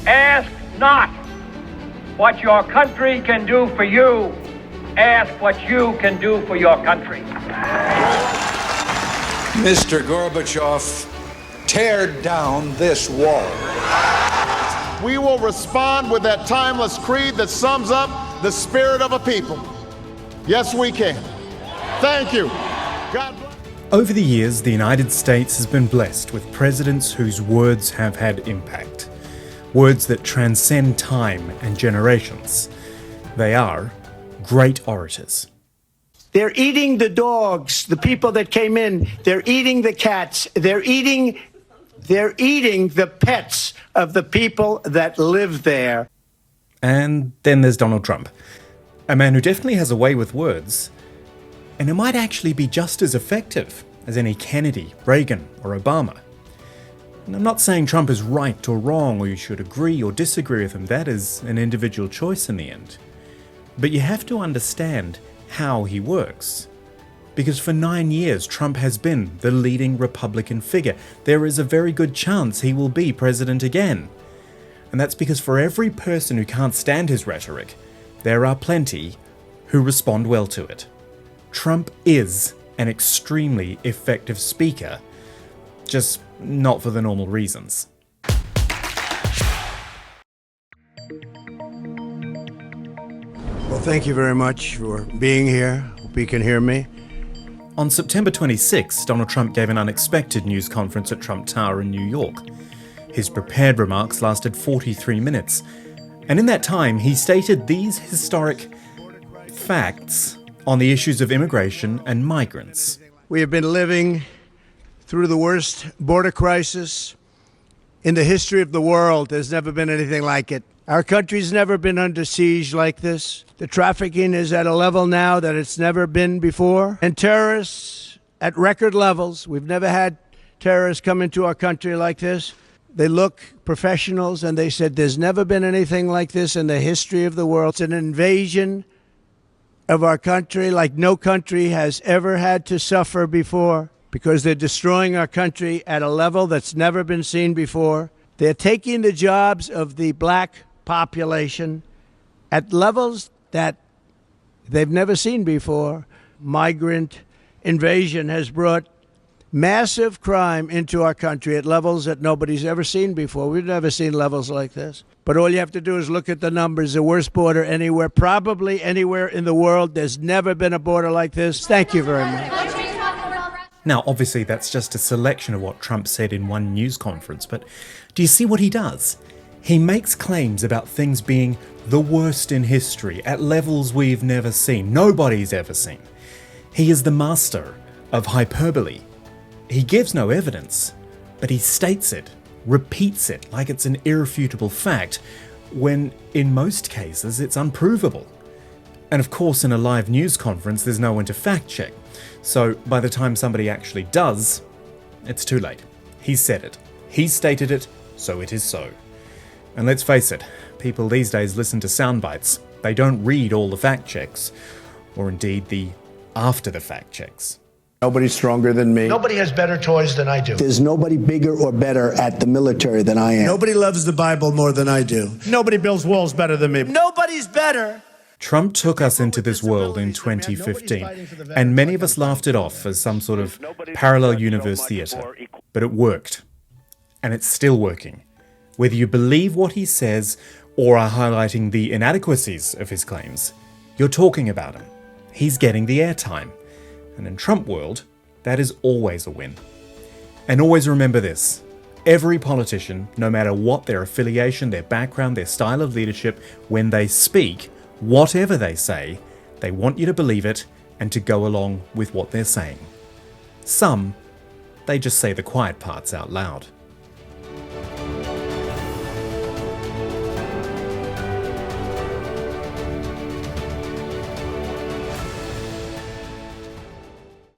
Ask not what your country can do for you. Ask what you can do for your country. Mr. Gorbachev, tear down this wall. We will respond with that timeless creed that sums up the spirit of a people. Yes, we can. Thank you. God bless. Over the years, the United States has been blessed with presidents whose words have had impact. Words that transcend time and generations. They are great orators. They're eating the dogs, the people that came in. They're eating the cats. They're eating the pets of the people that live there. And then there's Donald Trump, a man who definitely has a way with words, and who might actually be just as effective as any Kennedy, Reagan, or Obama. And I'm not saying Trump is right or wrong, or you should agree or disagree with him. That is an individual choice in the end. But you have to understand how he works. Because for 9 years, Trump has been the leading Republican figure. There is a very good chance he will be president again. And that's because for every person who can't stand his rhetoric, there are plenty who respond well to it. Trump is an extremely effective speaker, just not for the normal reasons. Well, thank you very much for being here. Hope you can hear me. On September 26, Donald Trump gave an unexpected news conference at Trump Tower in New York. His prepared remarks lasted 43 minutes, and in that time he stated these historic facts on the issues of immigration and migrants. We have been living through the worst border crisis in the history of the world. There's never been anything like it. Our country's never been under siege like this. The trafficking is at a level now that it's never been before. And terrorists at record levels. We've never had terrorists come into our country like this. They look professionals and they said there's never been anything like this in the history of the world. It's an invasion of our country like no country has ever had to suffer before, because they're destroying our country at a level that's never been seen before. They're taking the jobs of the black population at levels that they've never seen before. Migrant invasion has brought massive crime into our country at levels that nobody's ever seen before. We've never seen levels like this. But all you have to do is look at the numbers. The worst border anywhere, probably anywhere in the world. There's never been a border like this. Thank you very much. Now, obviously, that's just a selection of what Trump said in one news conference, but do you see what he does? He makes claims about things being the worst in history, at levels we've never seen, nobody's ever seen. He is the master of hyperbole. He gives no evidence, but he states it, repeats it like it's an irrefutable fact, when in most cases it's unprovable. And of course, in a live news conference, there's no one to fact check. So by the time somebody actually does, it's too late. He said it. He stated it, so it is so. And let's face it, people these days listen to sound bites. They don't read all the fact checks, or indeed the after the fact checks. Nobody's stronger than me. Nobody has better toys than I do. There's nobody bigger or better at the military than I am. Nobody loves the Bible more than I do. Nobody builds walls better than me. Nobody's better. Trump took us into this world in 2015, and many of us laughed it off as some sort of parallel universe theatre. But it worked. And it's still working. Whether you believe what he says or are highlighting the inadequacies of his claims, you're talking about him. He's getting the airtime. And in Trump world, that is always a win. And always remember this. Every politician, no matter what their affiliation, their background, their style of leadership, when they speak, whatever they say, they want you to believe it and to go along with what they're saying. Some, they just say the quiet parts out loud.